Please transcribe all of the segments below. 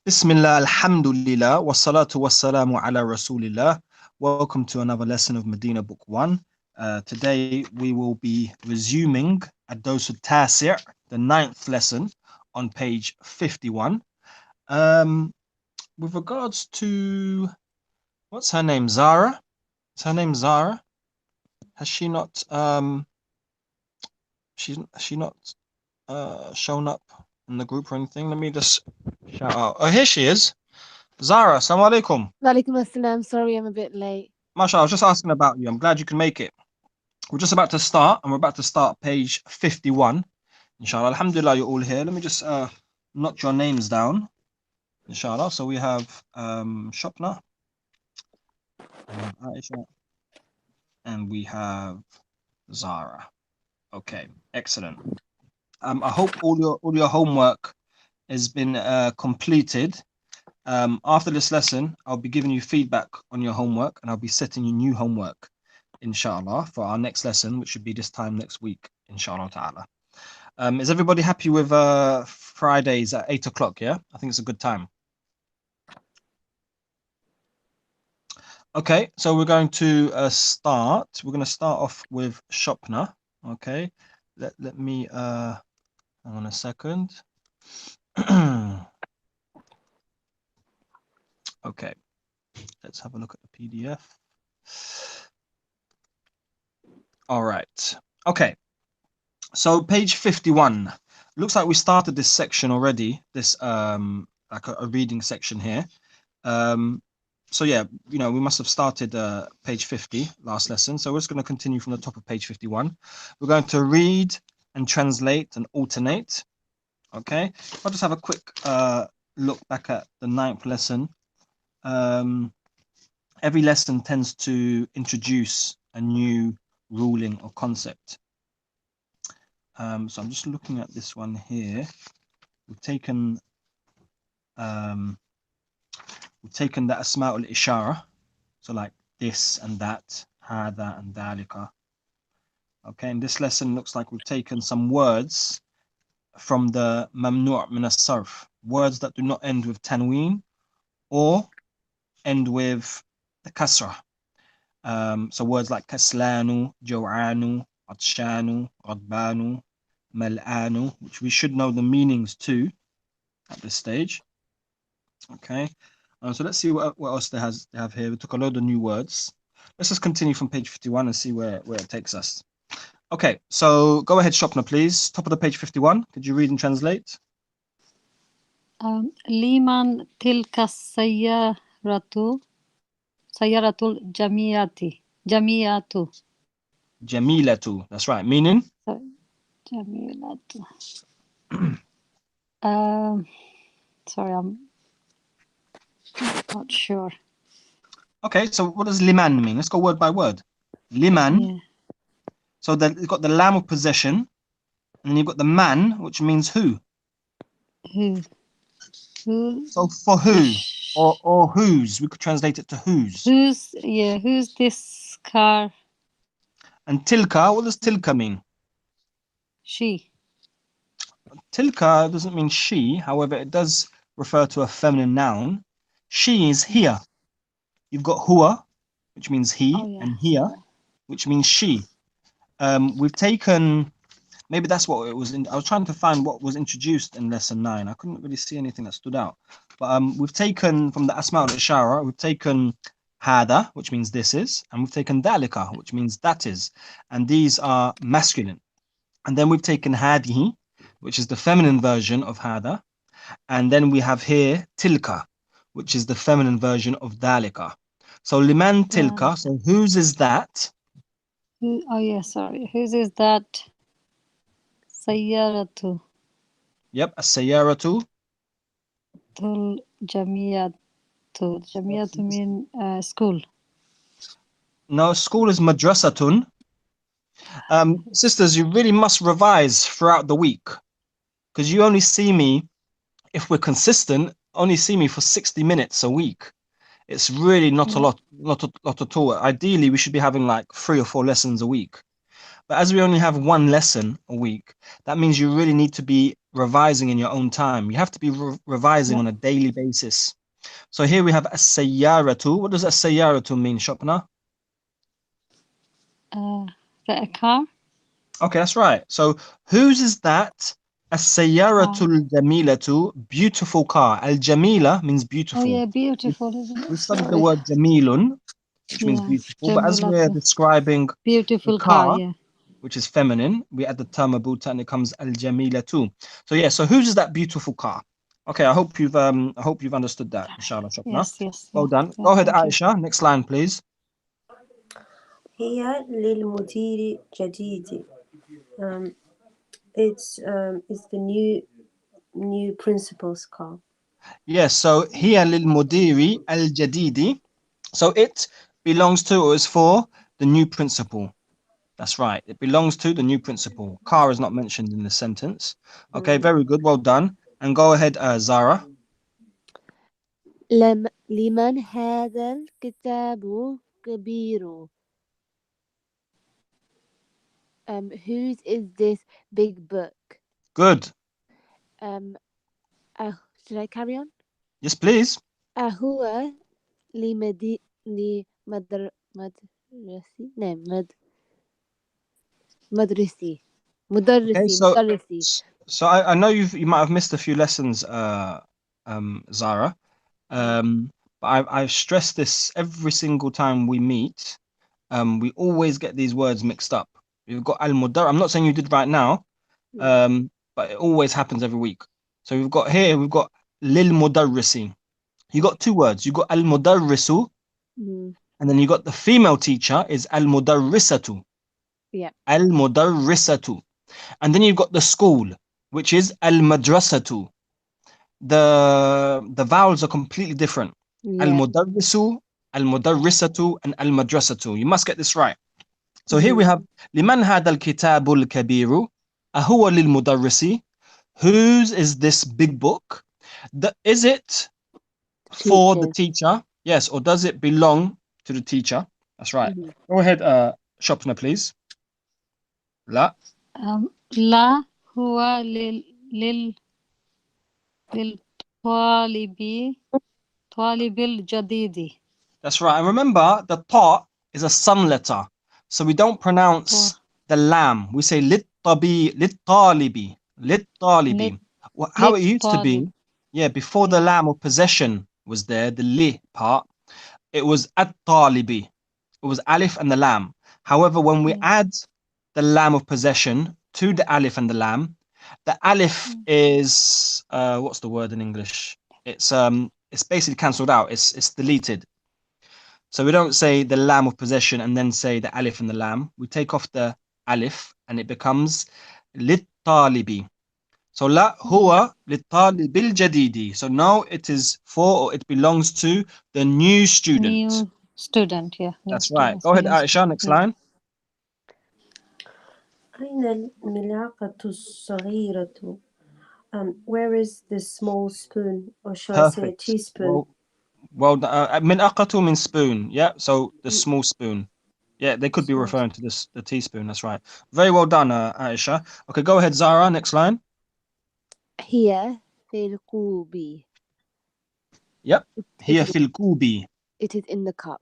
Bismillah, alhamdulillah, wassalatu wassalamu ala rasulillah. Welcome to another lesson of Madina Book 1. Today we will be resuming Ad-Dawsu Tasi', the 9th lesson on page 51. With regards to, what's her name, Zara? Is her name Zara? Has she not, she not shown up in the group or anything? Let me just shout out. Oh, here she is. Zara, assalamu alaikum. Walaikum assalam. Sorry, I'm a bit late. Mashallah, I was just asking about you. I'm glad you can make it. We're just about to start, and we're about to start page 51. Inshallah, alhamdulillah, you're all here. Let me just note your names down. Inshallah. So we have Shopna, Aisha, and we have Zara. Okay, excellent. I hope all your homework has been completed. After this lesson, I'll be giving you feedback on your homework, and I'll be setting you new homework, inshallah, for our next lesson, which should be this time next week, inshallah ta'ala. Is everybody happy with Fridays at 8 o'clock? Yeah, I think it's a good time. Okay, so we're going to start. We're going to start off with Shopna. Okay, let me hang on a second. Okay, let's have a look at the PDF. All right. Okay. So page 51. Looks like we started this section already. This like a reading section here. So yeah, you know, we must have started page 50 last lesson. So we're just going to continue from the top of page 51. We're going to read and translate and alternate. Okay. I'll just have a quick look back at the 9th lesson. Every lesson tends to introduce a new ruling or concept. So I'm just looking at this one here. We've taken the asma' al-ishara, so like this and that, hada and dalika. Okay, in this lesson looks like we've taken some words from the mamnu' min as-sarf, words that do not end with tanween or end with the kasrah. So words like kaslanu, jaw'anu, atshanu, radbanu, mal'anu, which we should know the meanings to at this stage. Okay, so let's see what else they have here. We took a load of new words. Let's just continue from page 51 and see where it takes us. Okay, so go ahead, Shopna, please. Top of the page 51. Could you read and translate? Liman tilka sayyaratul jamiyatu. Jamilatu. That's right. Meaning? Jamilatu. Sorry, I'm not sure. Okay, so what does liman mean? Let's go word by word. Liman. Yeah. So you've got the lam of possession, and then you've got the man, which means who. Who? So for who or whose, we could translate it to whose. Who's this car? And tilka, what does tilka mean? She. Tilka doesn't mean she, however, it does refer to a feminine noun. She is here. You've got huwa, which means he, and here, which means she. We've taken, maybe that's what it was. I was trying to find what was introduced in lesson 9. I couldn't really see anything that stood out. But we've taken from the asma' al-ishara, we've taken hada, which means this is, and we've taken dalika, which means that is. And these are masculine. And then we've taken hadihi, which is the feminine version of hada. And then we have here tilka, which is the feminine version of dalika. So liman tilka, so whose is that? Whose is that? Sayyaratu. Yep, as-sayyaratu. Jamiyatu. Jamiyatu mean school. No, school is madrasatun. Sisters, you really must revise throughout the week, because you only see me, if we're consistent, only see me for 60 minutes a week. It's really not a lot at all. Ideally, we should be having like 3 or 4 lessons a week. But as we only have 1 lesson a week, that means you really need to be revising in your own time. You have to be revising on a daily basis. So here we have as-sayyaratu. What does as-sayyaratu mean, Shopna? A car. Okay, that's right. So whose is that? As-sayyaratul jamilatu, beautiful car. Al-jamila means Oh beautiful. yeah, beautiful, isn't it? We studied the Sorry. word jamilun, which means Yes, beautiful, but as we're Jamilatu. describing the Beautiful car, car, yeah. which is feminine, we add the term abuta and it comes al-jamilatu. So yeah, so whose is that beautiful car? Okay, I hope you've understood that, inshallah, Shopna. Yes, yes, Well yeah. done. Yeah, Go ahead, thank you. Aisha. Next line, please. هي للمدير جديد. Um, it's the new principal's car. Yes, so here lil mudiri al jadidi. So it belongs to or is for the new principal. That's right. It belongs to the new principal. Car is not mentioned in the sentence. Okay, very good. Well done. And go ahead, Zara. لمن هذا الكتاب كبير. Whose is this big book? Good. Um, should I carry on? Yes, please. هو مدرسي نعم مدرسي Okay, مدرسي. so I know you might have missed a few lessons, Zara. But I've stressed this every single time we meet. We always get these words mixed up. We've got al-mudar. I'm not saying you did right now, but it always happens every week. So we've got lil mudarrisi. You got two words. You got al-mudarrisu, and then you got the female teacher is al-mudarrisatu. Yeah. Al-mudarrisatu. And then you've got the school, which is al-madrasatu. The vowels are completely different. Al-mudarrisu, al-mudarrisatu, and al-madrasatu. You must get this right. So here we have لمن هذا الكتاب الكبير أهو للمدرس. Whose is this big book? Is it for the teacher? Yes, or does it belong to the teacher? That's right. Go ahead, Shopna, please. لا. لا هو للطالب طالب الجديد. That's right. And remember, the ta is a sun letter. So we don't pronounce the lam. We say lit-talibi. How it used to be, before the lam of possession was there, the li part, it was at-talibi. It was alif and the lam. However, when we add the lam of possession to the alif and the alif is what's the word in English? It's basically cancelled out. It's deleted. So we don't say the lam of possession and then say the alif and the lam. We take off the alif and it becomes lit-talibi. So la huwa lit-talibil jadidi. So no, it is for or it belongs to the new student. New student, yeah. That's right. Go ahead, Aisha, next line. أين الملعقة الصغيرة? Where is the small spoon, or shall I say a teaspoon? Well, min'aqatu means spoon. Yeah, so the small spoon. Yeah, they could be referring to the teaspoon. That's right. Very well done, Aisha. Okay, go ahead, Zara. Next line. هي في الكوب. Yep. هي في الكوب. It is in the cup.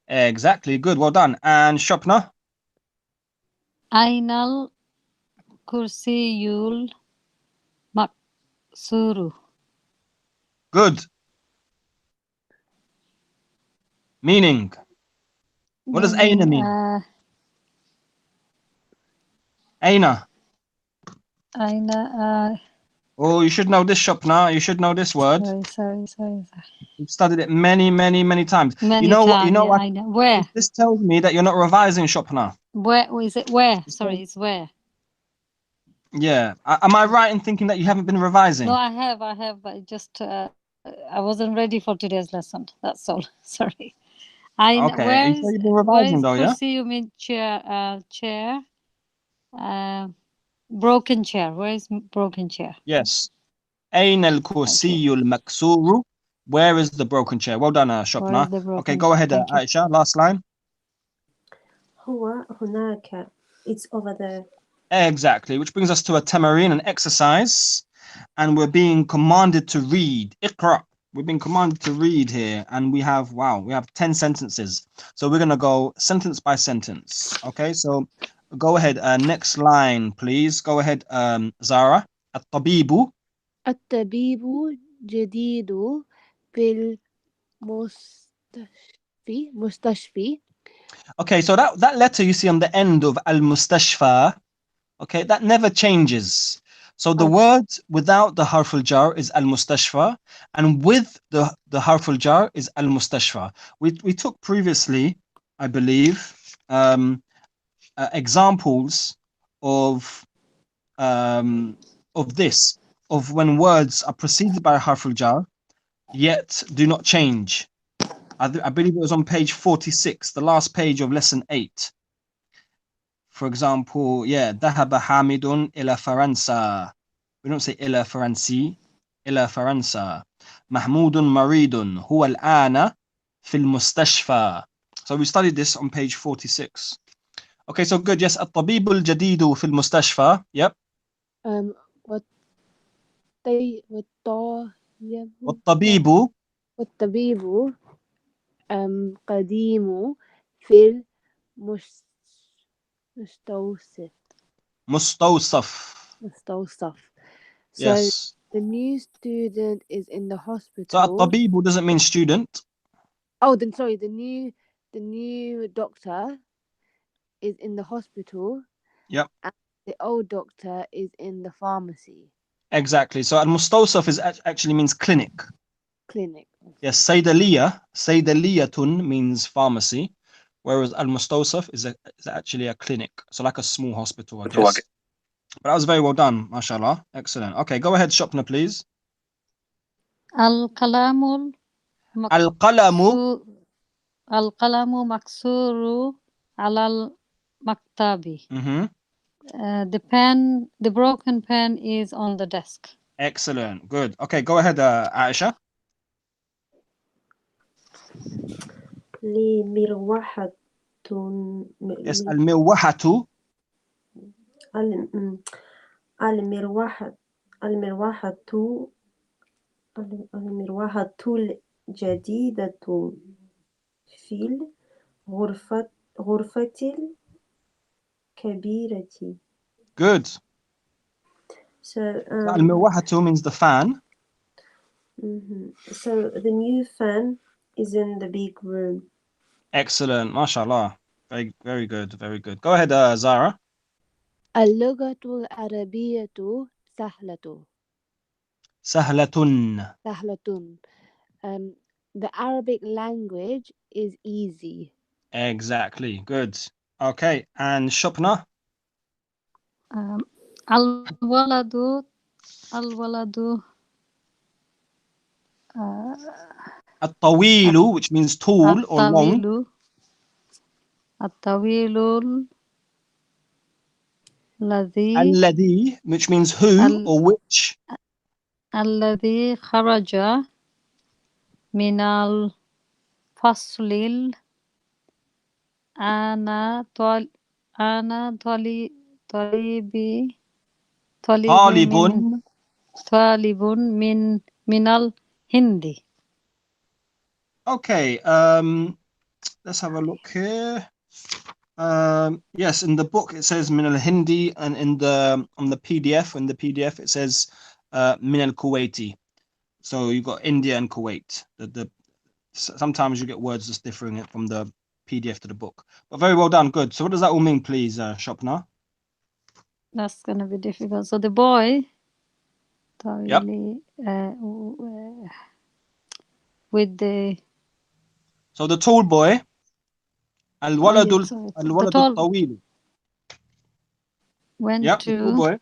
Exactly. Good. Well done. And Shopna. أين الكرسي المكسور. Good. Meaning. What does aina mean? Aina. Oh, you should know this, Shopna. You should know this word. Sorry. You've studied it many times. Many you know times, what? You know what? I know. Where? This tells me that you're not revising, Shopna. Where is it? Where? Sorry, it's where? Yeah. Am I right in thinking that you haven't been revising? No, I have, but just I wasn't ready for today's lesson. That's all. Sorry. Okay. Where You is, you've been revising though, yeah? kursi? You mean chair? Broken chair. Where is broken chair? Yes. أين الكرسي المكسور? Where is the broken chair? Well done, Shopna. Okay, go ahead, Aisha. Last line. هو هناك. It's over there. Exactly, which brings us to a tamarin, an exercise. and we're being commanded to read. Iqra. We've been commanded to read here, and we have 10 sentences. So we're gonna go sentence by sentence. Okay, so go ahead. Next line, please. Go ahead, Zara. الطبيب. الطبيب جديد في مستشفى. Okay, so that letter you see on the end of al-mustashfa, okay, that never changes. So the word without the harf al-jar is al-mustashfa, and with the harf al-jar is al-mustashfa. We took previously, I believe, examples of this, of when words are preceded by a harf al-jar, yet do not change. I believe it was on page 46, the last page of lesson 8. For example, ذهب حامد إلى فرنسا. We don't say إلى فرنسي, إلى فرنسا. محمود مريض هو الآن في المستشفى. So we studied this on page 46. Okay, so good. Yes, الطبيب الجديد في المستشفى. Yep. والطبيب قديم في مستوصف. So Yes. the new student is in the hospital. So الطبيب doesn't mean student. Oh, then sorry, the new doctor is in the hospital. Yep. And the old doctor is in the pharmacy. Exactly. So al-mustawsaf actually means clinic. Clinic. Yes, Saydaliyatun means pharmacy, whereas al-mustawsaf is actually a clinic. So like a small hospital, I guess. But that was very well done, mashallah. Excellent. Okay, go ahead, Shopna, please. القلم مكسور على المكتب. The broken pen is on the desk. Excellent. Good. Okay, go ahead, Aisha. لي مروحة. Yes, المروحة. المروحة الجديدة في الغرفة الكبيرة. Good. So المروحة means the fan. So the new fan is in the big room. Excellent, mashallah. Very, very good, very good. Go ahead, Zara. اللغة العربية سهلة. سهلة. The Arabic language is easy. Exactly. Good. Okay, and Shopna. الولد الطويل, which means tall or long. الطويل الذي, which means who or which. الذي خرج من الفصل أنا طالب من الهند. Okay, let's have a look here. Yes, in the book it says min al-Hindi, and on the PDF it says min al-Kuwaiti. So you've got India and Kuwait. Sometimes you get words just differing from the PDF to the book. But very well done, good. So what does that all mean, please, Shopna? That's gonna be difficult. So the boy, yep. With the. So the tall boy. Al-waladul tawil. Went to.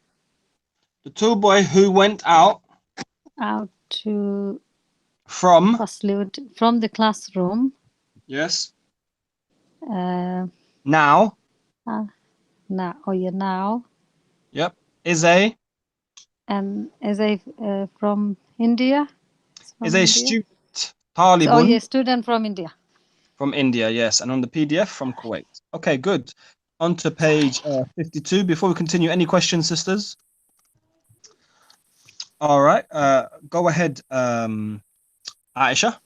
The tall boy who went out to. From the classroom. Yes. Now. Now. Now. Yep. Is a from India. Is a student. Talibun. Oh yes, student from India. From India, yes, and on the PDF from Kuwait. Okay, good. On to page 52. Before we continue, any questions, sisters? All right. Go ahead, Aisha.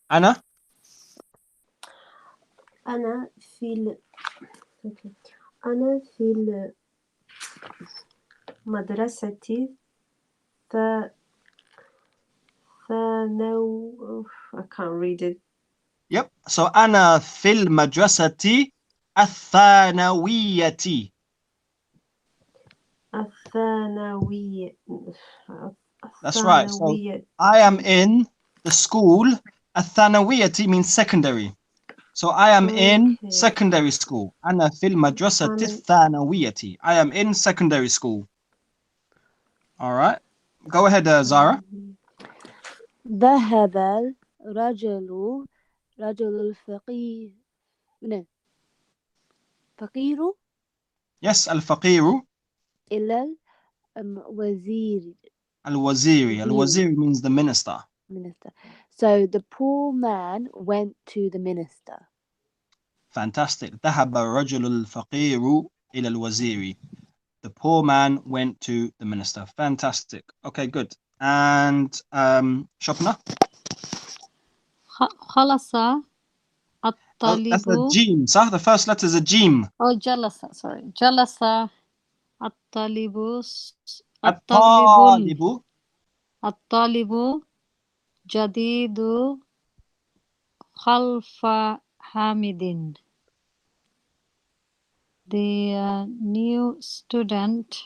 Anna. أنا في أنا في المدرسة ث... ثانو I can't read it. Yep. So أنا في المدرسة الثانوية. الثانوية. That's right. So I am in the school. الثانوية means secondary. So I am in secondary school. أنا في المدرسة الثانوية. I am in secondary school. All right. Go ahead, Zara. ذهب الرجل الفقير فقير Yes, الفقير. إلى الوزير. Al-Waziri means the minister. So the poor man went to the minister. Fantastic. ذهب الرجل الفقير إلى الوزير. The poor man went to the minister. Fantastic. Okay, good. And Shopna? خلص That's the الطالب. jim, صح? The first letter is a jim. Oh, جلس. Sorry. جلس الطالب. الطالب. الطالب جديد خلف حامد. The new student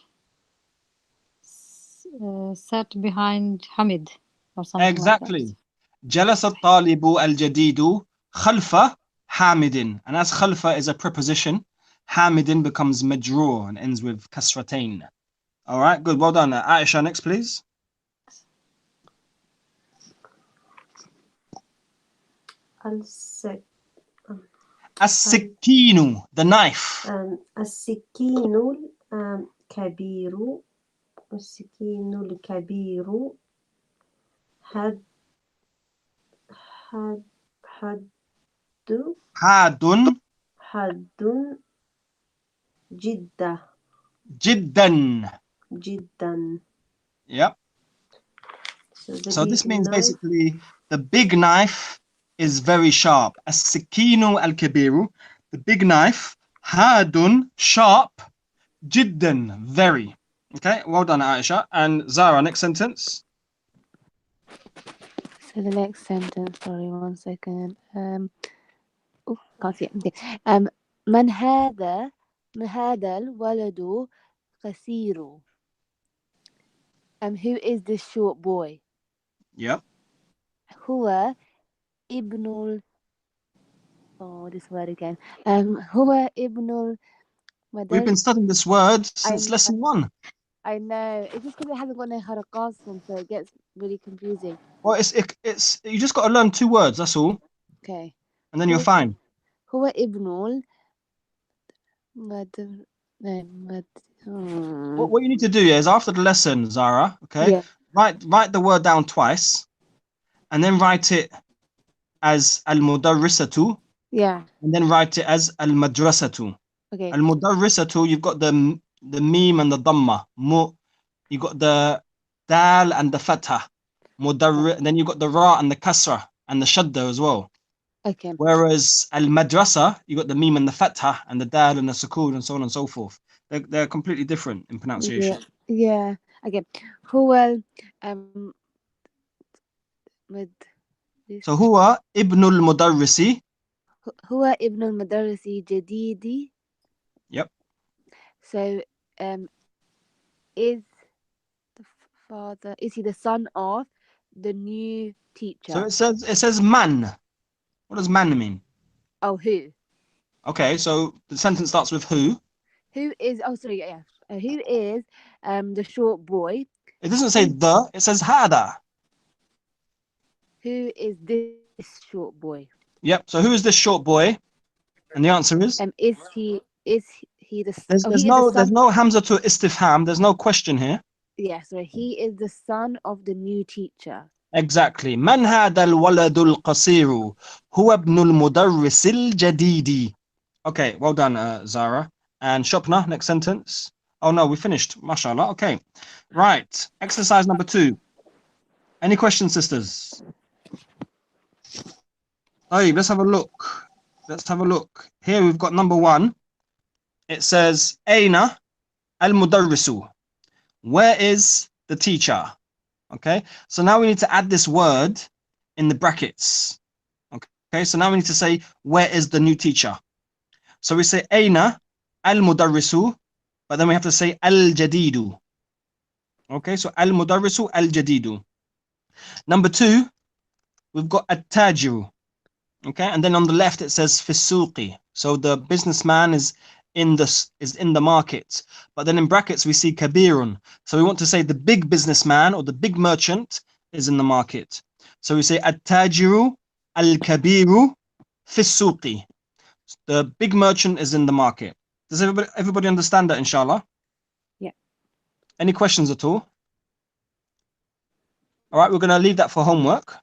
sat behind Hamid or something Exactly. like that. جلس الطالب الجديد خلف حامد. And as خلف is a preposition, حامد becomes majrur and ends with kasratain. All right, good. Well done. Aisha, next, please. السكين, the knife. السكين الكبير. السكين الكبير حاد جدا. Yep. So this means basically the big knife is very sharp. السكين الكبير, the big knife. حاد, sharp. جدا, very. Okay, well done, Aisha. And Zara, next sentence. So the next sentence, sorry, 1 second. Oh, can't see it. Okay. من هذا الولد قصير. Who is this short boy? Yep. هو ابن Oh, this word again. هو ابن We've been studying this word since lesson 1. I know. It's just because it hasn't got no haraqasim, so it gets really confusing. Well, it's you just got to learn 2 words, that's all. Okay. And then you're fine. هو ابن What you need to do is after the lesson, Zara, okay? Yeah. Write the word down twice, and then write it as al-mudarrisatu. Yeah. And then write it as al-madrasatu. Okay. Al-mudarrisatu, you've got the meme and the dhamma. You got the dal and the fatha. And then you got the ra and the kasra and the shadda as well. Okay. Whereas al-madrasa, you got the meme and the fatha and the dal and the sukoon and so on and so forth. They're completely different in pronunciation. Yeah. Okay. هو So هو ابن المدرس. هو ابن المدرس جديد. Yep. So is he the son of the new teacher? So it says man. What does man mean? Oh, who? Okay, so the sentence starts with who. Who is? Oh, sorry. Yeah. Who is the short boy? It doesn't say the. It says hada. Who is this short boy? Yep. So who is this short boy? And the answer is. Is he the? There's no hamza to istifham. There's no question here. Yeah. So he is the son of the new teacher. Exactly. من هذا الولد القصير هو ابن المدرس الجديد. Okay, well done, Zara. And Shopna, next sentence. Oh no, we finished. MashaAllah. Okay. Right. Exercise number 2. Any questions, sisters? Hey, let's have a look. Let's have a look. Here we've got number 1. It says, Aina al-mudarrisu. Where is the teacher? Okay. So now we need to add this word in the brackets. Okay. So now we need to say, where is the new teacher? So we say, Aina al-mudarrisu, but then we have to say al-jadidu. Okay. So al-mudarrisu al-jadidu. Number 2, we've got at-tajiru. Okay, and then on the left it says fisuqi. So the businessman is in the market. But then in brackets we see kabirun. So we want to say the big businessman or the big merchant is in the market. So we say at-tajiru al-kabiru fisuqi. The big merchant is in the market. Does everybody understand that, inshallah? Yeah. Any questions at all? All right, we're going to leave that for homework.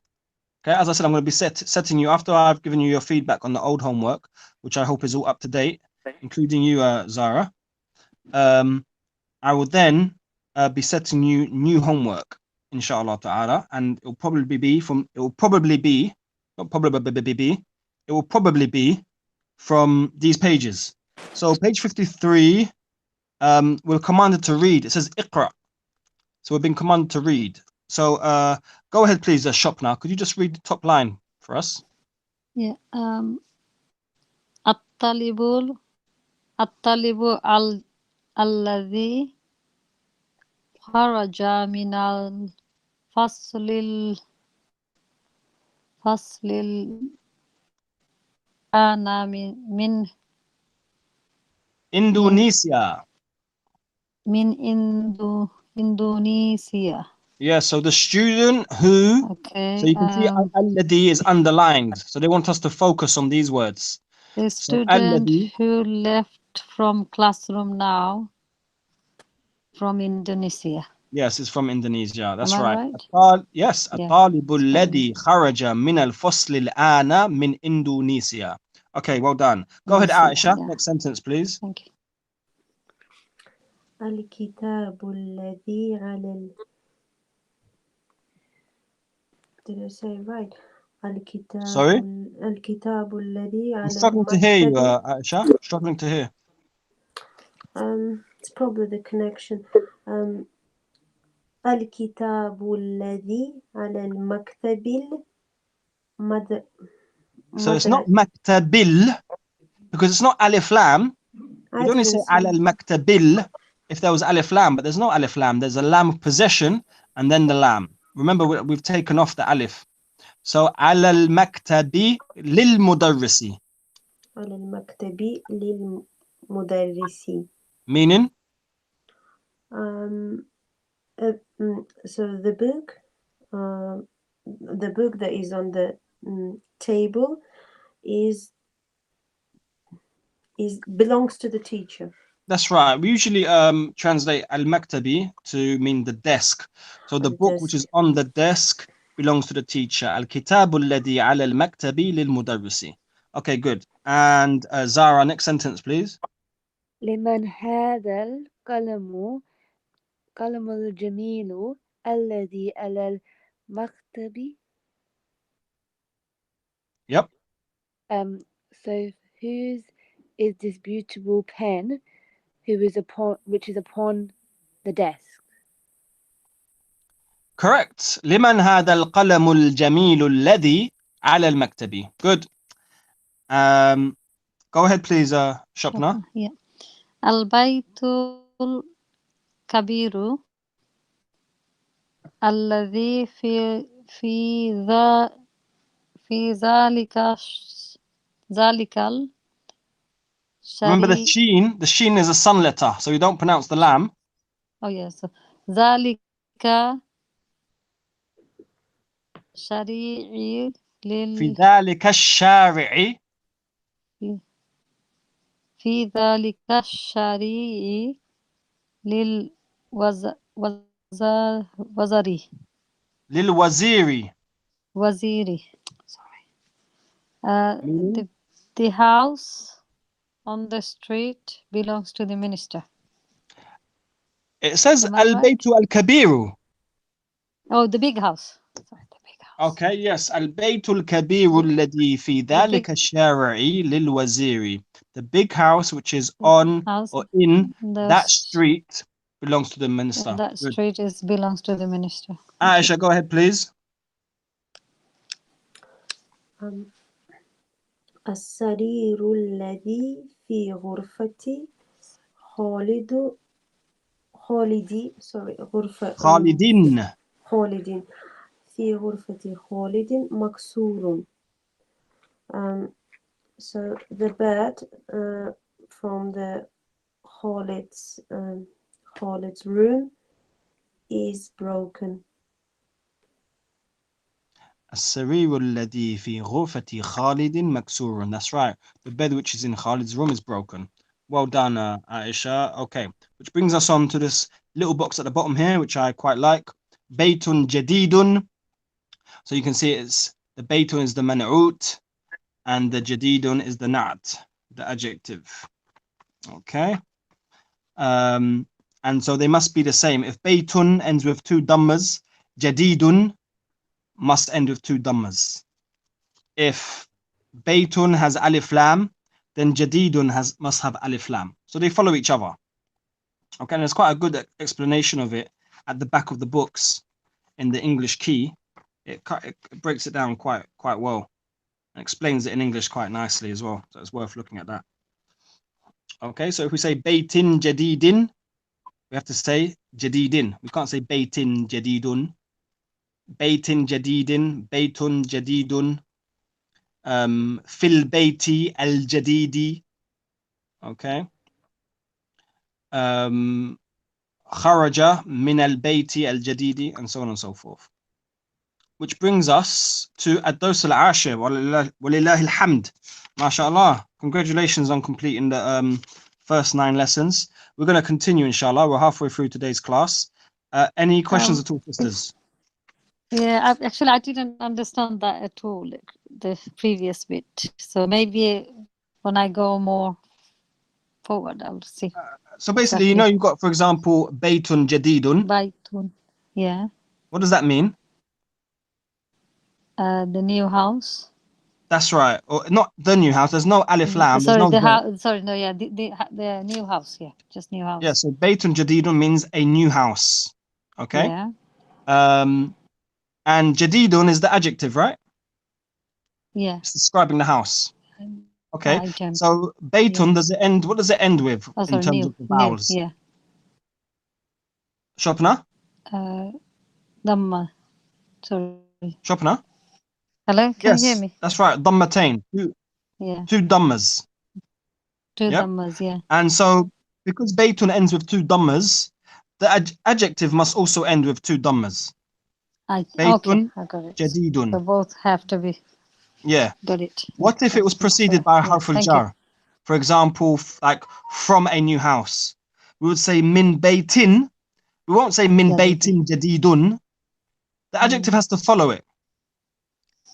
Okay, as I said, I'm going to be setting you after I've given you your feedback on the old homework, which I hope is all up to date, including you, Zara. I will then be setting you new homework, inshallah ta'ala, and it will probably be from these pages. So page 53, we're commanded to read. It says Iqra. So we've been commanded to read. So go ahead, please, Shopna. Could you just read the top line for us? Yeah. الطالب الذي خرج من الفصل الآن من Indonesia. Indonesia. Yeah, so the student who, Okay. so you can see alladhi is underlined. So they want us to focus on these words. The So student alladhi, who left from classroom now from Indonesia. yes, it's from Indonesia. That's Am I right. right? Yes, Yeah. الطالب الذي خرج من الفصل الآن من إندونيسيا. Okay, well done. Go ahead, Aisha. Yeah. Next sentence, please. Thank you. الكتاب الذي على Did I say it right? Sorry? الكتاب الذي I'm على struggling to hear you, المكتب. Aisha. Struggling to hear. It's probably the connection. الكتاب الذي على المكتب So it's not maktabil, because it's not alif lam. You'd only say ala al-maktabil if there was alif lam, but there's no alif lam. There's a lam of possession and then the lam. Remember, we've taken off the alif. So ala al-maktabi lil mudarrisi. على المكتب للمدرس. Meaning? So the book that is on the table belongs to the teacher. That's right. We usually translate al-maktabi to mean the desk. So the book which is on the desk belongs to the teacher. Al-kitabu alladhi ala al-maktabi lil mudarrisi. Okay, good. And Zara, next sentence, please. لمن هذا القلم الجميل الذي على المكتب. Yep. So whose is this beautiful pen which is upon the desk? Correct. لمن هذا القلم الجميل الذي على المكتب. Good. Go ahead, please, Shopna. Yeah. البيت الكبير الذي في ذلك Remember the sheen. The sheen is a sun letter, so you don't pronounce the lam. Oh yes. ذلك شريعي في ذلك الشارع. في ذلك الشريعي للوزير. Waziri. Sorry. The house on the street belongs to the minister. It says Am I right? al-baytu al-kabiru. Oh, the big house. Sorry, the big house. Okay, yes. البيت الكبير الذي في ذلك الشارع للوزير. The big house which is on House. or in The that street belongs to the minister. that Good. street belongs to the minister. Aisha, go ahead, please. السرير الذي في غرفة خالد خالدي sorry غرفة خالدين. خالد في غرفة خالد مكسور. So the bed from the Khalid's room is broken. السرير الذي في غرفة خالد مكسور. That's right. The bed which is in Khalid's room is broken. Well done, Aisha. Okay, which brings us on to this little box at the bottom here, which I quite like. Baytun jadidun. So you can see it's the baytun is the man'ut and the jadidun is the na'at, the adjective. Okay. And so they must be the same. If baytun ends with two dhammas, jadidun must end with two dhammas. If baytun has alif lam, then jadidun must have alif lam. So they follow each other. Okay, and there's quite a good explanation of it at the back of the books in the English key. It breaks it down quite well and explains it in English quite nicely as well. So it's worth looking at that. Okay, so if we say baytin jadidin, we have to say jadidin. We can't say baytin jadidun. Baytin jadidin, baytun jadidun. Fil bayti al jadidi. Okay. Kharaja min al bayti al jadidi, and so on and so forth. Which brings us to ad-dars al-ashir. Walillahi alhamd. MashaAllah. Congratulations on completing the first 9 lessons. We're going to continue, inshallah. We're halfway through today's class. Any questions at all, sisters? Yeah, I didn't understand that at all, the previous bit. So maybe when I go more forward, I'll see. So basically, you know, you've got, for example, baytun jadidun. Baytun, yeah. What does that mean? The new house. That's right. Or not the new house. There's no alif lam. Sorry, the house. Sorry, no, yeah, the new house. Yeah, just new house. Yeah. So baytun jadidun means a new house. Okay. Yeah. And jadidun is the adjective, right? Yeah. It's describing the house. Okay. So baytun, yeah. does it end? What does it end with in terms new, of the vowels? New, yeah. Shopna? Dhamma. Sorry. Shopna? Hello, can you hear me? That's right. Dhammatain. Two dhammas. Two dhammas, yeah. And so because baytun ends with two dhammas, the adjective must also end with two dhammas. Okay, I got it. Jadidun. So both have to be. Yeah. Got it. What if it was preceded by a harf al-jar? For example, like from a new house. We would say min baytin. We won't say min baytin jadidun. The adjective has to follow it.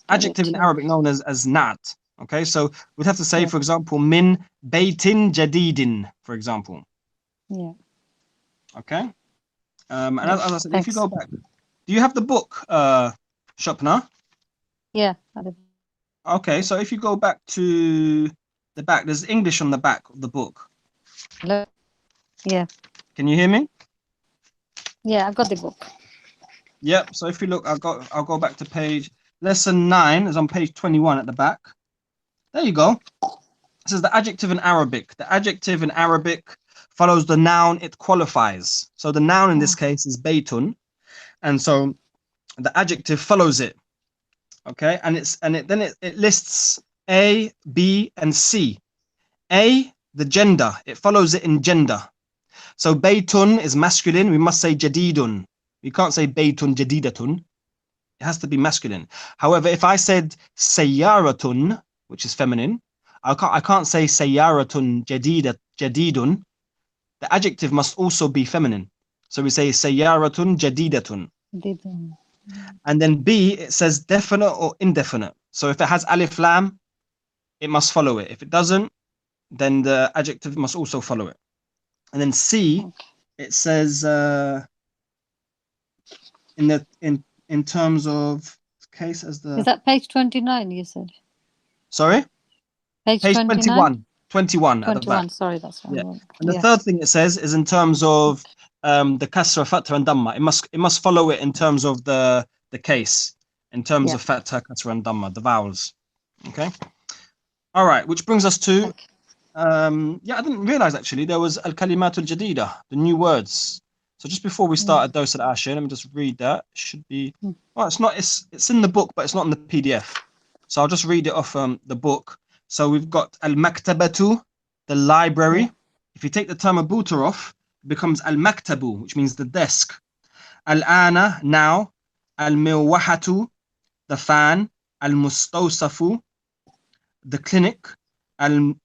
Adjective in Arabic known as nat. Okay, so we'd have to say, for example, min baytin jadidin, for example. Yeah. Okay. And as I said, if you go back, do you have the book, Shopna? Yeah. Okay, so if you go back to the back, there's English on the back of the book. Hello? Yeah. Can you hear me? Yeah, I've got the book. Yep. So if you look, I'll go back to lesson 9 is on page 21 at the back. There you go. This is the adjective in Arabic. The adjective in Arabic follows the noun it qualifies. So the noun in this case is baytun, and so the adjective follows it. Okay, and it lists A, B, and C. A, the gender, it follows it in gender. So baytun is masculine, we must say jadidun. We can't say baytun jadidatun. It has to be masculine. However, if I said sayyaratun, which is feminine, I can't say sayyaratun jadidun. The adjective must also be feminine. So we say sayyaratun jadidatun. And then B, it says definite or indefinite. So if it has alif lam, it must follow it. If it doesn't, then the adjective must also follow it. And then C, it says in terms of case as the Is that page 29 you said? sorry? Page Page 29? 21 at the back. 21, sorry, that's Yeah. wrong. And the third thing it says is in terms of the kasra, fatha, and dhamma. It must follow it in terms of the case, in terms of fatha, kasra, and dhamma, the vowels. Okay. All right, which brings us to yeah, I didn't realize actually there was al kalimatul jadida, the new words. So just before we start at Dos al Ashir, let me just read that. It should be well, it's in the book, but it's not in the PDF. So I'll just read it off the book. So we've got al maktabatu, the library. Yeah. If you take the term abuta off, it becomes al maktabu, which means the desk. Al ana, now. Al milwahatu, the fan. Al mustawsafu, the clinic. Al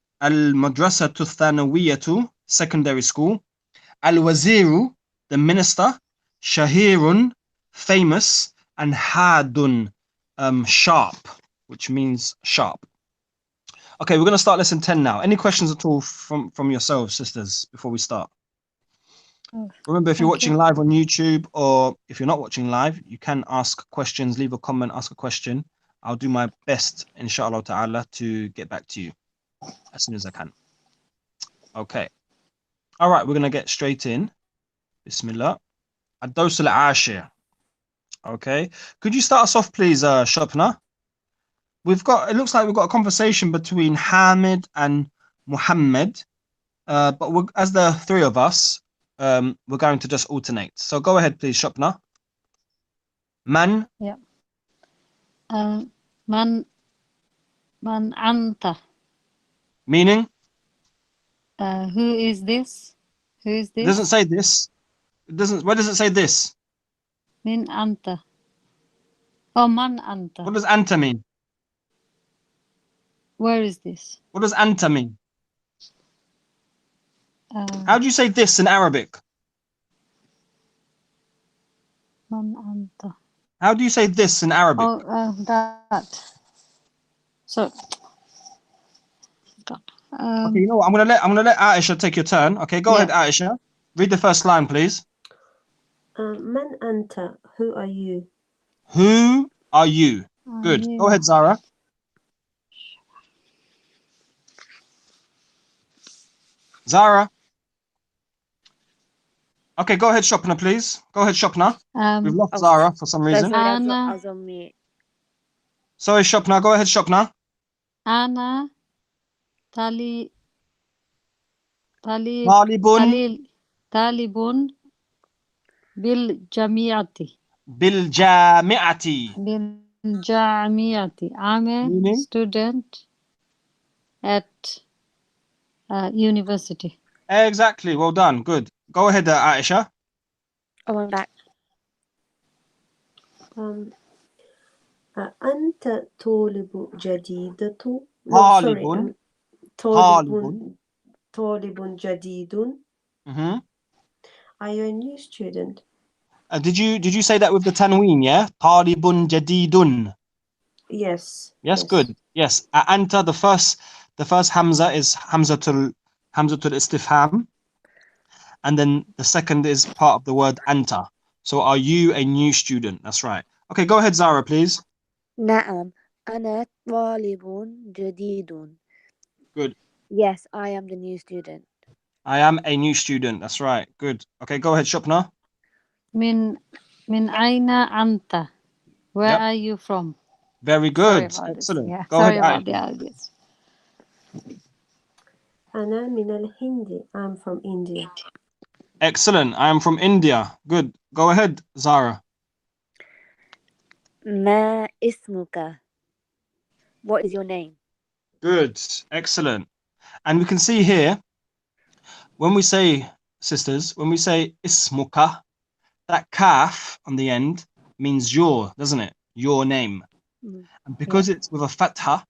madrasatu thanawiyatu, secondary school. Al waziru, the minister. Shahirun, famous. And hadun, sharp, which means sharp. Okay, we're going to start lesson 10 now. Any questions at all from yourselves, sisters, before we start? Remember, if you're watching live on YouTube, or if you're not watching live, you can ask questions, leave a comment, ask a question. I'll do my best, inshallah ta'ala, to get back to you as soon as I can. Okay. All right, we're going to get straight in. Bismillah. Ad-Dos al-Ashir. Okay. Could you start us off, please, Shopna? It looks like we've got a conversation between Hamid and Muhammad, but as the three of us, we're going to just alternate. So go ahead, please, Shopna. Man. Yeah. Man anta. Meaning? Who is this? Who is this? It doesn't say this. It doesn't. Where does it say this? Min anta. Oh, man anta. What does anta mean? Where is this? What does anta mean? How do you say this in Arabic? Man anta. How do you say this in Arabic? Oh, that. So. Okay, you know what? I'm gonna let Aisha take your turn. Okay, go ahead, Aisha. Read the first line, please. Man anta, who are you? Who are you? Good. Go ahead, Zara. Zara. Okay, go ahead, Shopna, please. Go ahead, Shopna. We've lost Zara for some reason. Anna. Sorry, Shopna. Go ahead, Shopna. Anna. Talibun. Biljamiati. Biljamiati. I'm a student at university. Exactly. Well done. Good. Go ahead, Aisha. Oh, I'm back. أنت طالب جديدة. طالب. طالب جديد. Are you a new student? Did you say that with the tanween? Yeah. Talibun jadidun. Yes. Yes. Good. Yes. Anta. The first hamza is hamzatul istifham, and then the second is part of the word anta. So, are you a new student? That's right. Okay. Go ahead, Zara, please. نعم أنا طالب جديد. Good. Yes, I am the new student. I am a new student. That's right. Good. Okay. Go ahead, Shopna. Min aina anta. Where are you from? Very good. Excellent. Yeah. Go Sorry ahead, about the audience. أنا من الهند. I'm from India. Excellent. I am from India. Good. Go ahead, Zara. ما اسمك? What is your name? Good. Excellent. And we can see here, when we say, sisters, when we say ismuka, that kaf on the end means your, doesn't it? Your name. And because it's with a fatha,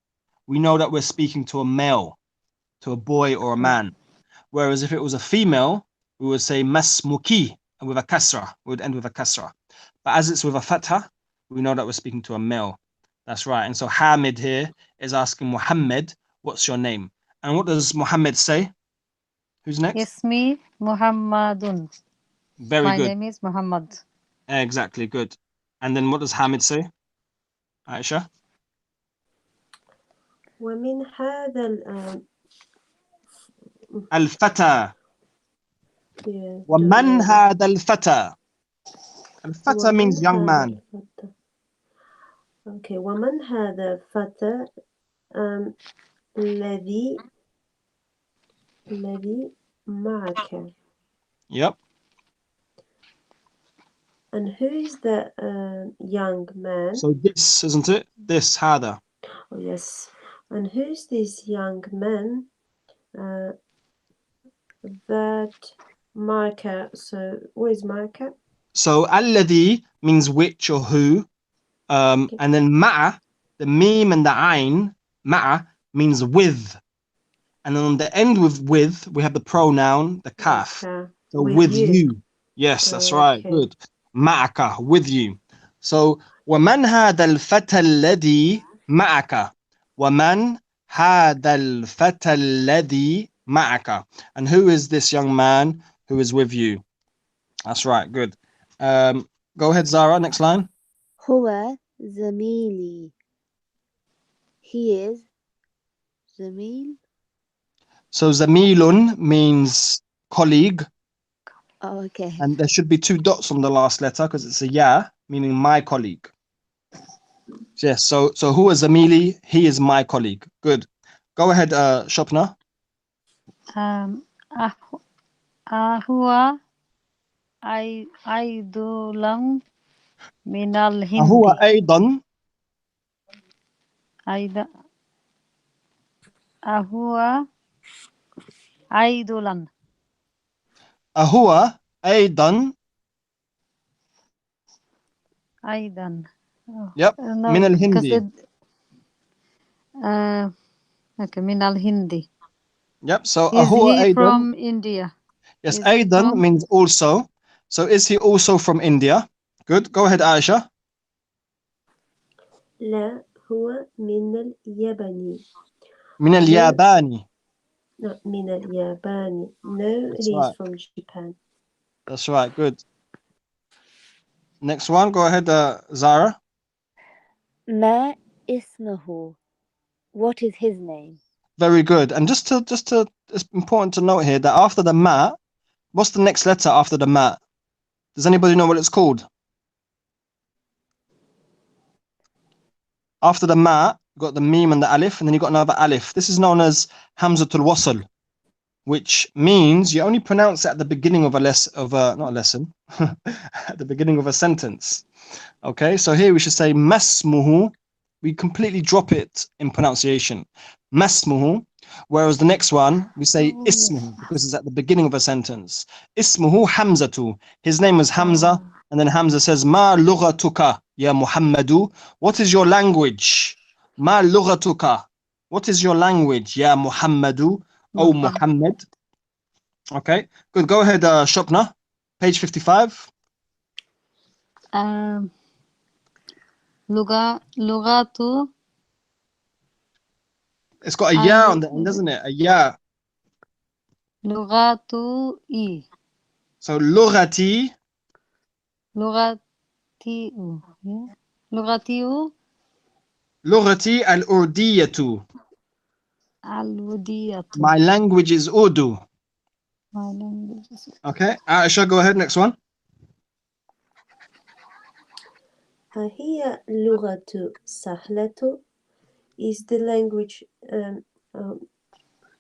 we know that we're speaking to a male, to a boy or a man. Whereas if it was a female, we would say masmuki, and with a kasra, we would end with a kasra. But as it's with a fatha, we know that we're speaking to a male. That's right. And so Hamid here is asking Muhammad, what's your name? And what does Muhammad say? Who's next? Ismi Muhammadun. Very My good. name is Muhammad. Exactly, good. And then what does Hamid say? Aisha? ومن هذا الفتى. yeah, ومن هذا الفتى. الفتى means ومن young هذا man. الفتى. Okay, ومن هذا الفتى الذي معك. Yep. And who is the young man? So this, isn't it? This, هذا. Oh, yes. And who's this young man? That marker. So what is marker? So الذي means which or who. Okay. And then ma'a, the meme and the ayn, ma'a means with. And then on the end with, we have the pronoun, the kaf. Okay. So With with you. you. Yes, that's right. Okay. Good. Ma'aka, with you. So ومن هذا الفتى الذي معك. ومن هذا الفتى الذي معك. And who is this young man who is with you? That's right. Good. Go ahead, Zara. Next line. هو زميلي. He is زميل. So zamilun means colleague. Oh, okay. And there should be 2 dots on the last letter because it's a ya, meaning my colleague. Yes, so who is Zamili? He is my colleague. Good. Go ahead, Shopna. هو أيضا من هو الهند. أيضا. هو أيضا. هو أيضا. أيضا. Yep. No, من because الهندي. okay, من الهندي. Yep. So Is هو he أيضا. from India? Yes, Is he أيضا from... means also. So is he also from India? Good. Go ahead, Aisha. لا هو من اليابان. من اليابان. No, من اليابان. No, That's he's right. from Japan. That's right. Good. Next one. Go ahead, Zara. ما اسمه. What is his name? Very good. And just to, it's important to note here that after the ma, what's the next letter after the ma? Does anybody know what it's called? After the ma, you've got the meme and the alif, and then you've got another alif. This is known as hamzatul wasl, which means you only pronounce it at the beginning of not a lesson, at the beginning of a sentence. Okay, so here we should say masmuhu. We completely drop it in pronunciation. Masmuhu. Whereas the next one, we say ismuhu because it's at the beginning of a sentence. Ismuhu Hamzatu. His name is Hamza. And then Hamza says, Ma lughatuka, ya Muhammadu. What is your language? Ma lughatuka. What is your language, ya Muhammadu? Oh, Muhammad. Okay, good. Go ahead, Shopna. Page 55. لغة. It's got a ya on the end, doesn't it? A ya. لغتي. So lughati. لغتي. Lughati al-Urdiyatu. الودية. My language is Urdu. My language is... Okay, Aisha, go ahead. Next one. هي لغة سهلة. Is the language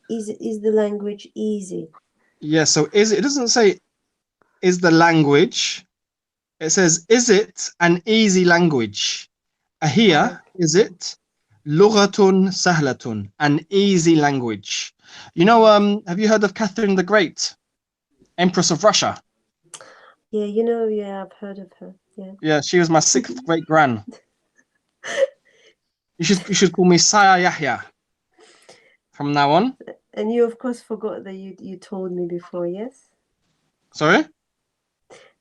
is the language easy? Yeah, so it doesn't say is the language. It says, is it an easy language? Here, is it lughatun sahlatun, an easy language? You know, have you heard of Catherine the Great, Empress of Russia? Yeah, you know, yeah, I've heard of her. Yeah. Yeah, she was my 6th great gran. You should call me Saya Yahya from now on. And you of course forgot that you told me before, yes? Sorry?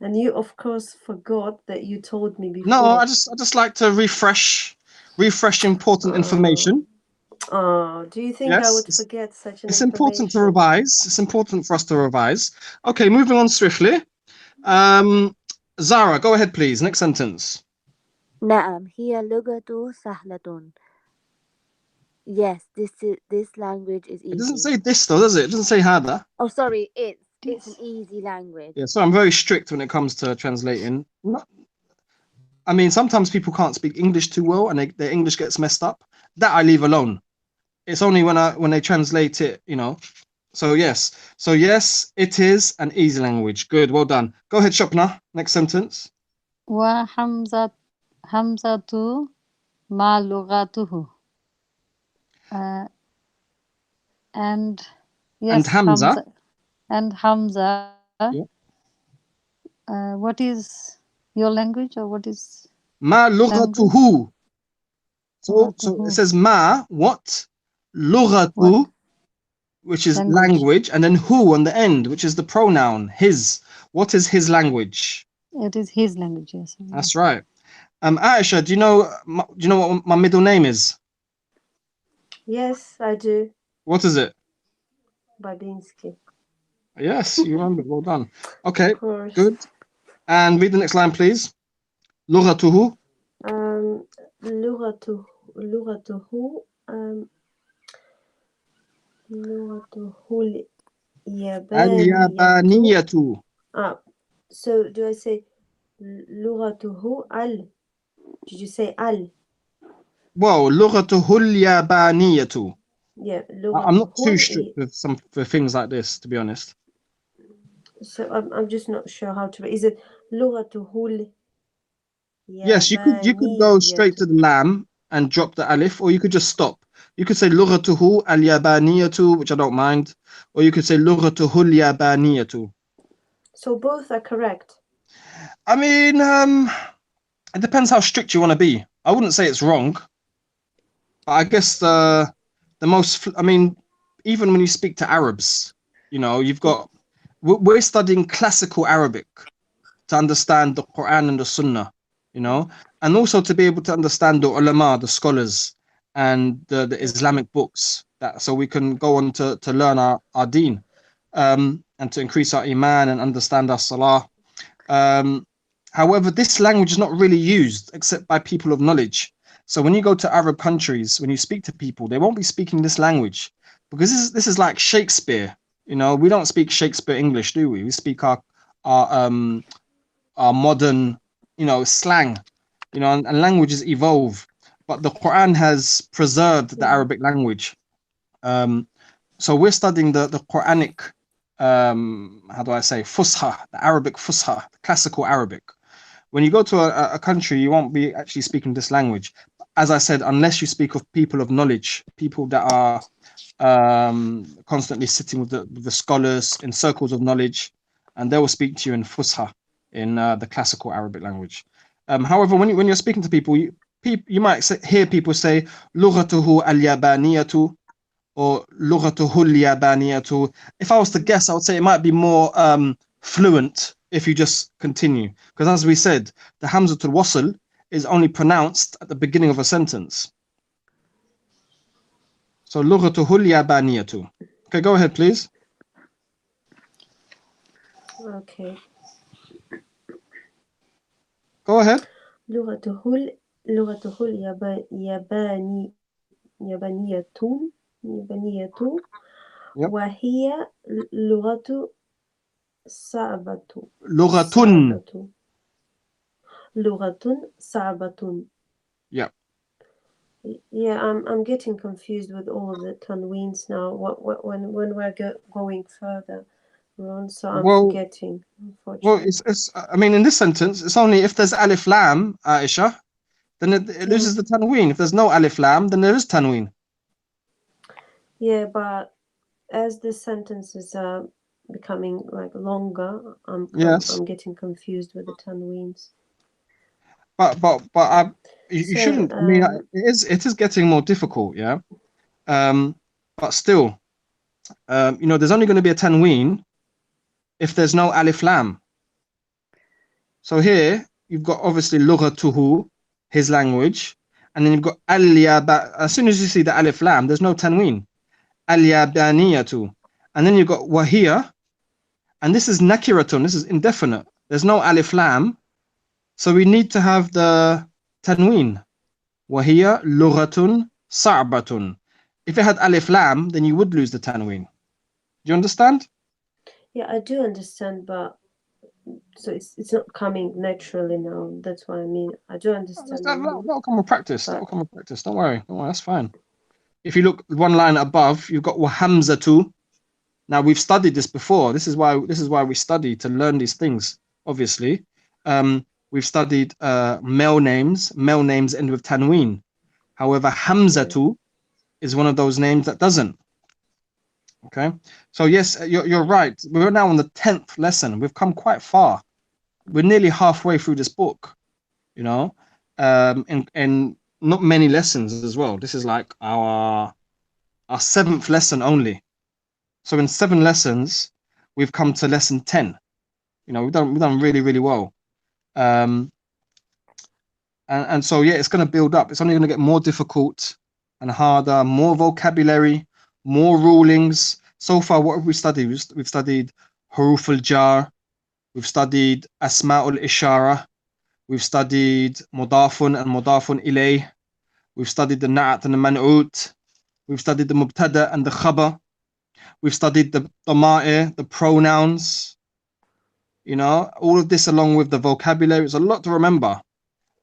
And you of course forgot that you told me before. No, I just like to refresh important information. Oh, do you think I would forget such an information? It's important to revise. It's important for us to revise. Okay, moving on swiftly. Zara, go ahead, please. Next sentence. نعم هي لغة سهلة. Yes, this language is It doesn't easy. say this though, does it? It doesn't say hada. Oh, sorry, it's an easy language. Yeah, so I'm very strict when it comes to translating. I mean, sometimes people can't speak English too well, and their English gets messed up. That I leave alone. It's only when they translate it, you know. So yes, it is an easy language. Good, well done. Go ahead, Shopna. Next sentence. وحمزة ما لغته. And yes, And Hamza. And Hamza. Yeah. What is your language, or what is Ma lughatuhu. So it says ma, what? Lughatu, which is language, and then hu on the end, which is the pronoun, his. What is his language? It is his language, yes. That's right. Aisha, do you know what my middle name is? Yes, I do. What is it? Babinski. Yes, you remember. Well done. Okay, Of course. good. And read the next line, please. لغته. لغته اليابانية. So do I say لغته did you say Well, لغته اليابانية. Yeah, I'm not too strict with things like this, to be honest. So I'm just not sure how to. Is it لغته Yes, you could go straight to the lam and drop the alif, or you could just stop. You could say لغته اليابانية, which I don't mind, or you could say لغته اليابانية. So both are correct. I mean, it depends how strict you want to be. I wouldn't say it's wrong, but I guess the most. I mean, even when you speak to Arabs, you know, we're studying classical Arabic to understand the Quran and the Sunnah, you know, and also to be able to understand the ulama, the scholars, and the Islamic books, so we can go on to learn our deen, and to increase our iman and understand our salah. However, this language is not really used except by people of knowledge. So when you go to Arab countries, when you speak to people, they won't be speaking this language, because this is like Shakespeare. You know, we don't speak Shakespeare English, do we? We speak our modern, you know, slang, you know, and languages evolve. But the Quran has preserved the Arabic language. So we're studying the Quranic, how do I say, Fusha, the Arabic Fusha, classical Arabic. When you go to a country, you won't be actually speaking this language. As I said, unless you speak of people of knowledge, people that are constantly sitting with the scholars in circles of knowledge, and they will speak to you in Fusha, in the classical Arabic language. However, when you're speaking to people, you might hear people say لغته اليابانية or لغته اليابانية. If I was to guess, I would say it might be more fluent if you just continue, because as we said, the Hamzatul Wasl is only pronounced at the beginning of a sentence. So لغته اليابانية. Okay, go ahead, please. Okay. Go ahead. لغته يابانية Yep. وهي لغة صعبة. لغة صعبة. Yeah. Yeah, I'm getting confused with all of the tanweens now. When we're going further on, so I'm forgetting. Unfortunately. Well, it's. I mean, in this sentence, it's only if there's alif lam, Aisha, then it loses the tanween. If there's no alif lam, then there is tanween. Yeah, but as the sentences are becoming like longer, I'm getting confused with the tanweens. But you shouldn't. I mean, it is getting more difficult, yeah. But still, you know, there's only going to be a tanween if there's no alif lam. So here you've got obviously lughatuhu, his language, and then you've got al-yaba. As soon as you see the alif lam, there's no tanween. Al-yabaniyatu, and then you've got wahiya, and this is nakiratun. This is indefinite. There's no alif lam. So we need to have the tanween. وهي لغة صعبة. If it had alif lam, then you would lose the tanween. Do you understand? Yeah, I do understand, but so it's not coming naturally now. That's what I mean. I do understand. That'll come with practice. That'll come with practice. Don't worry. That's fine. If you look one line above, you've got wahamzatu. Now we've studied this before. This is why we study, to learn these things. Obviously, we've studied male names. Male names end with tanween. However, hamzatu is one of those names that doesn't. Okay, so yes, you're right. We're now on the 10th lesson. We've come quite far. We're nearly halfway through this book, you know, and not many lessons as well. This is like our 7th lesson only. So in 7 lessons, we've come to lesson 10. You know, we've done really, really well. And so yeah, it's going to build up. It's only going to get more difficult and harder, more vocabulary, more rulings. So far, what have we studied? We've studied huruf al-jar, we've studied asma'ul ishara, we've studied mudafun and mudafun ilay, we've studied the na'at and the man'ut, we've studied the mubtada and the khabar, we've studied the dama'ir, the pronouns, you know, all of this along with the vocabulary. It's a lot to remember.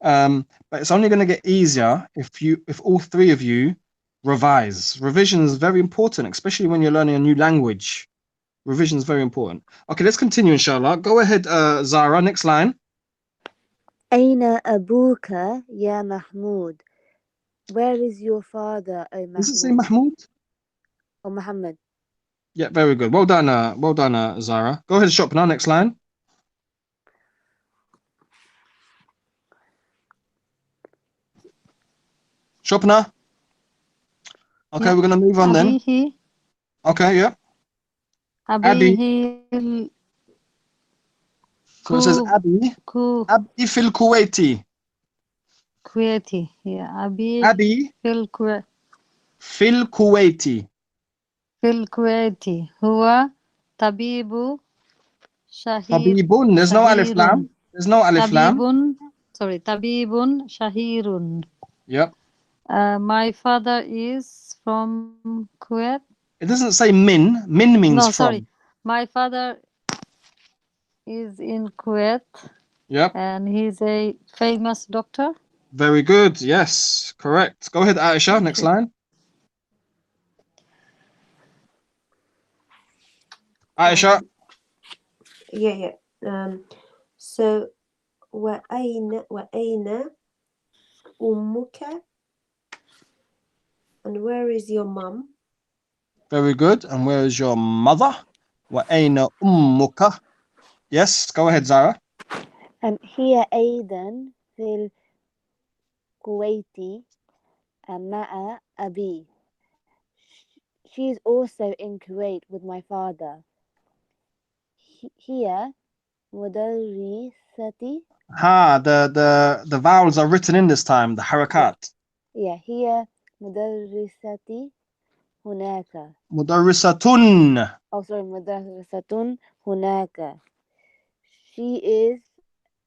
But it's only going to get easier if all 3 of you revise. Revision is very important, especially when you're learning a new language. Revision is very important. Okay, let's continue, inshallah. Go ahead, Zara. Next line. أين أبوك يا محمود? Where is your father, O Mahmoud? Does it say Mahmoud? Or Muhammad? Yeah, very good. Well done, Zara. Go ahead, Shopna. Next line. Shopna. Okay, Yeah. we're going to move on then. Abihi. Okay, yeah. Abi. Abihi. So it says Abi. Abi fil Kuwaiti. Kuwaiti. Yeah. Abi fil Kuwaiti. fil Kuwaiti. fil Kuwaiti. Huwa tabibu shahir. Tabibun. There's no alif lam. There's no alif lam. Tabibun shahirun. Yep. My father is from Kuwait. It doesn't say min. Min means from. Sorry. My father is in Kuwait. Yep. And he's a famous doctor. Very good. Yes, correct. Go ahead, Aisha. Okay. Next line. Aisha. Yeah. So, وأين أمك? And where is your mom? Very good. And where is your mother? وأين أمك? Yes, go ahead, Zara. هي أيضا في الكويت مع أبي. She is also in Kuwait with my father. Here مدرستي. The vowels are written in this time, the harakat. Yeah, here مدرستي هناك. مدرستun. Oh, sorry, مدرستun هناك. She is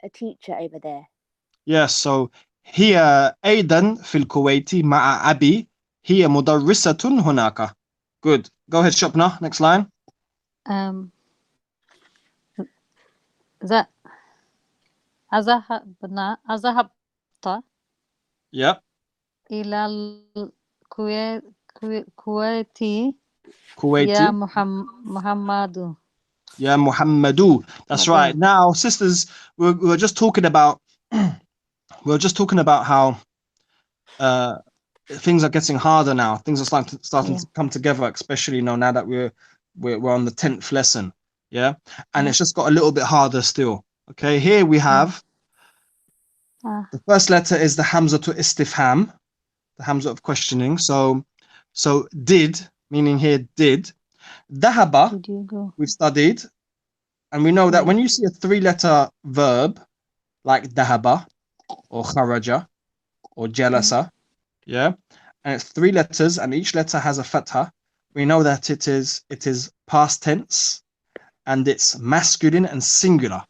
a teacher over there. Yes, so هي أيضا في الكويت مع أبي. هي مدرسة هناك. Good. Go ahead, Shopna. Next line. أذهبت. Yep. إلى الكويت. يا محمد. Ya Muhammadu. That's right. Now, sisters, we're just talking about how things are getting harder now. Things are starting to come together, especially now that we're on the 10th lesson. Yeah. And it's just got a little bit harder still. Okay. Here we have the first letter is the Hamza to Istifham, the Hamza of questioning. So did, meaning here did. Dahaba, we've studied. And we know that when you see a 3-letter verb like dahaba or kharaja or jalasa, yeah, and it's 3 letters and each letter has a fatha, we know that it is past tense and it's masculine and singular.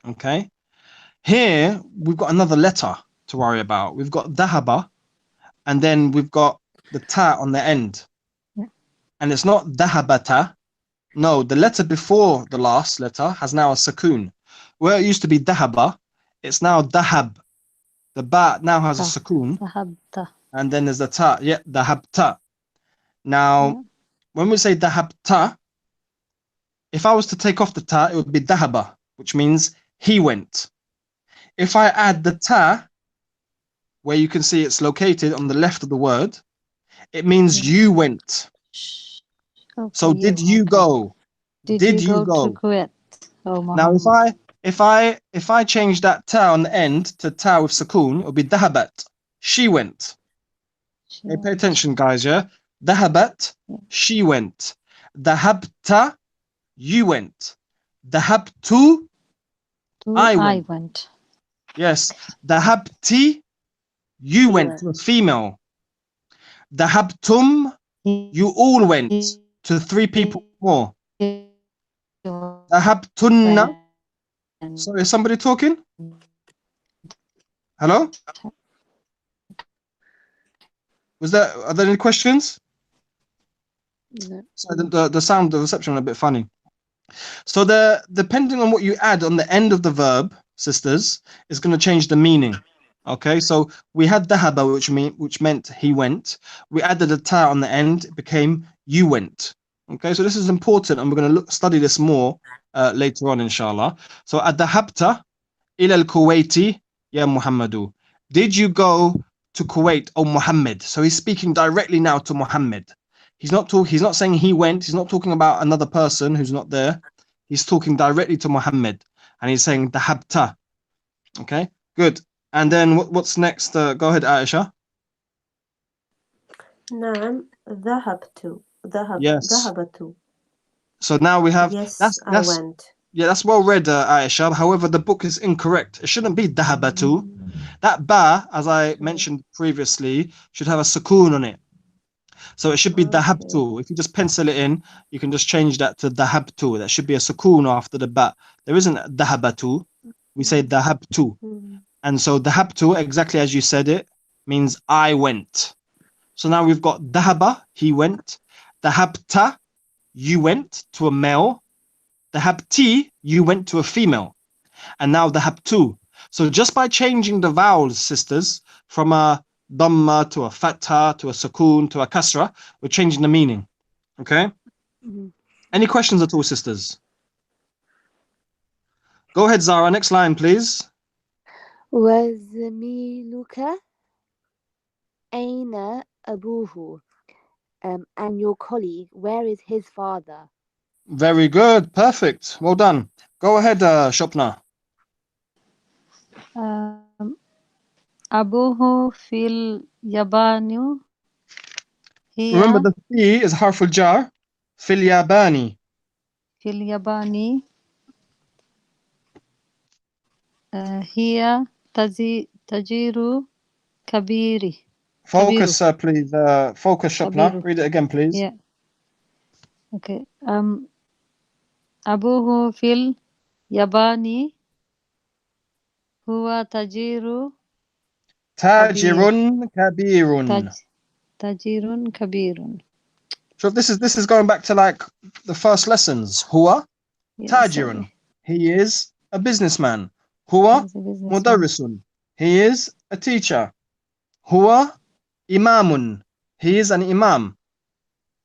Okay. Here we've got another letter to worry about. We've got dhahaba, and then we've got the ta on the end. Yeah. And it's not dhahabata. No, the letter before the last letter has now a sukoon. Where it used to be dhahaba, it's now dhahab. The ba now has a sukoon, Dhahabta. and then there's the ta. Yeah, dhahabta. Now, when we say dhahabta, if I was to take off the ta, it would be dhahaba, which means he went. If I add the ta, where you can see it's located on the left of the word, it means you went. Okay, So did you go? Did you go to Kuwait? Oh, Now, Muhammad. if I change that ta on the end to ta with sukoon, it would be dhahabat. She went. Okay, pay attention, guys. Yeah, dhahabat. She went. Dhahabta. You went. Dhahabtu. I went. Yes. Dhahabti. You went to a female. Dhahabtum. You all went to 3 people more. Dhahabtunna. Sorry, is somebody talking? Hello? Are there any questions? No. So the sound, the reception, a bit funny. So depending on what you add on the end of the verb, sisters, is going to change the meaning. Okay, so we had dhahaba, which meant he went. We added a ta on the end, it became you went. Okay, so this is important, and we're going to study this more later on, inshallah. So adhahabta ila al-Kuwaiti ya Muhammadu. Did you go to Kuwait, oh Muhammad? So he's speaking directly now to Muhammad. He's not saying he went. He's not talking about another person who's not there. He's talking directly to Muhammad, and he's saying dhahabta. Okay, good. And then what's next? Go ahead, Aisha. نعم ذهبت. Yes. ذهبت. So now we have Yes, that's I went. Yeah, that's well read, Aisha. However, the book is incorrect. It shouldn't be dhahabatu. That ba, as I mentioned previously, should have a sukoon on it. So it should be dhahabtu. If you just pencil it in, you can just change that to dhahabtu. That should be a sukoon after the ba. There isn't dhahabatu. We say dhahabtu. And so dhahabtu, exactly as you said it, means I went. So now we've got dhahaba, he went. Dhahabta, you went to a male. Dhahabti, you went to a female. And now dhahabtu. So just by changing the vowels, sisters, from a dhamma to a fatha to a sukoon to a kasra, we're changing the meaning. Okay? Any questions at all, sisters? Go ahead, Zara. Next line, please. وزميلك أين أبوه? And your colleague, where is his father? Very good. Perfect. Well done. Go ahead, Shopna. أبوه في اليابان. Remember the fi is harf al-jar. في الياباني. في الياباني. هي تاجر كبير. Focus, please. Focus, Shopna. Read it again, please. Yeah. Okay. أبوه في اليابان هو تاجر كبير. تاجر كبير. So this is going back to like the first lessons. Huwa tajirun. He is a businessman. Huwa mudarrisun. He is a teacher. Huwa imamun. He is an imam.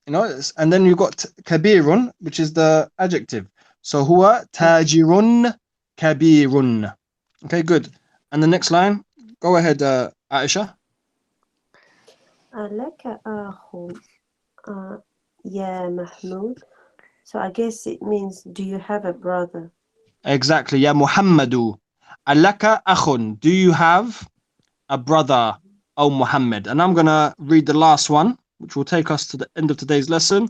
You know, and then you've got kabirun, which is the adjective. So huwa tajirun kabirun. Okay, good. And the next line, go ahead, Aisha. لك أخ يا محمود. So I guess it means, do you have a brother? Exactly. Ya Muhammadu. Alaka akhun. Do you have a brother, O Muhammad? And I'm going to read the last one, which will take us to the end of today's lesson.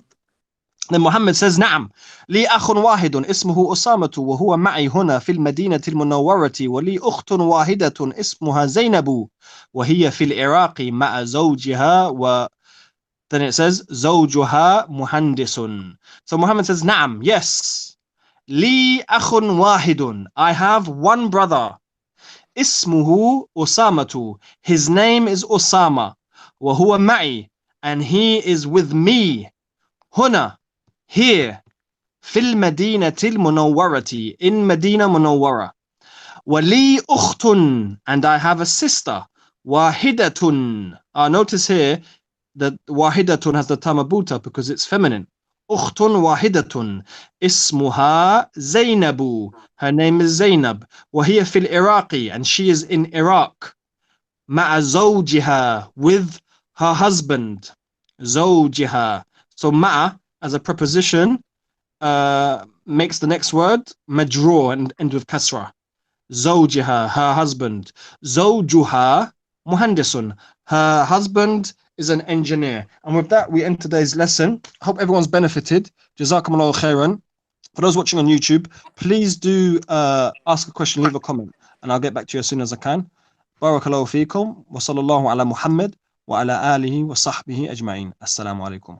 Then Muhammad says, نعم لي أخ واحد اسمه أسامة وهو معي هنا في المدينة المنورة ولي أخت واحدة اسمها زينب وهي في العراق مع زوجها و then it says زوجها مهندس. So Muhammad says, نعم, yes. لي أخ واحد. I have one brother. اسمه أسامة. His name is Osama. وهو معي. And he is with me. هنا. Here. في المدينة المنورة. In Medina Munawwara. وَلِي أُخْتٌ. And I have a sister. واحدة. Notice here that واحدة has the tamabuta because it's feminine. أخت واحدة. اسمها زينب. Her name is Zainab. وهي في العراق. And she is in Iraq. مع زوجها. With her husband. زوجها. So مع as a preposition makes the next word majrur and end with kasra. زوجها, her husband. زوجها muhandisun. Her husband is an engineer. And with that, we end today's lesson. I hope everyone's benefited. Jazakumullahu khairan. For those watching on YouTube, please do ask a question, leave a comment, and I'll get back to you as soon as I can. Barakallahu feekum. Wa sallallahu ala Muhammad wa ala alihi wa sahbihi ajma'in. Assalamu alaikum.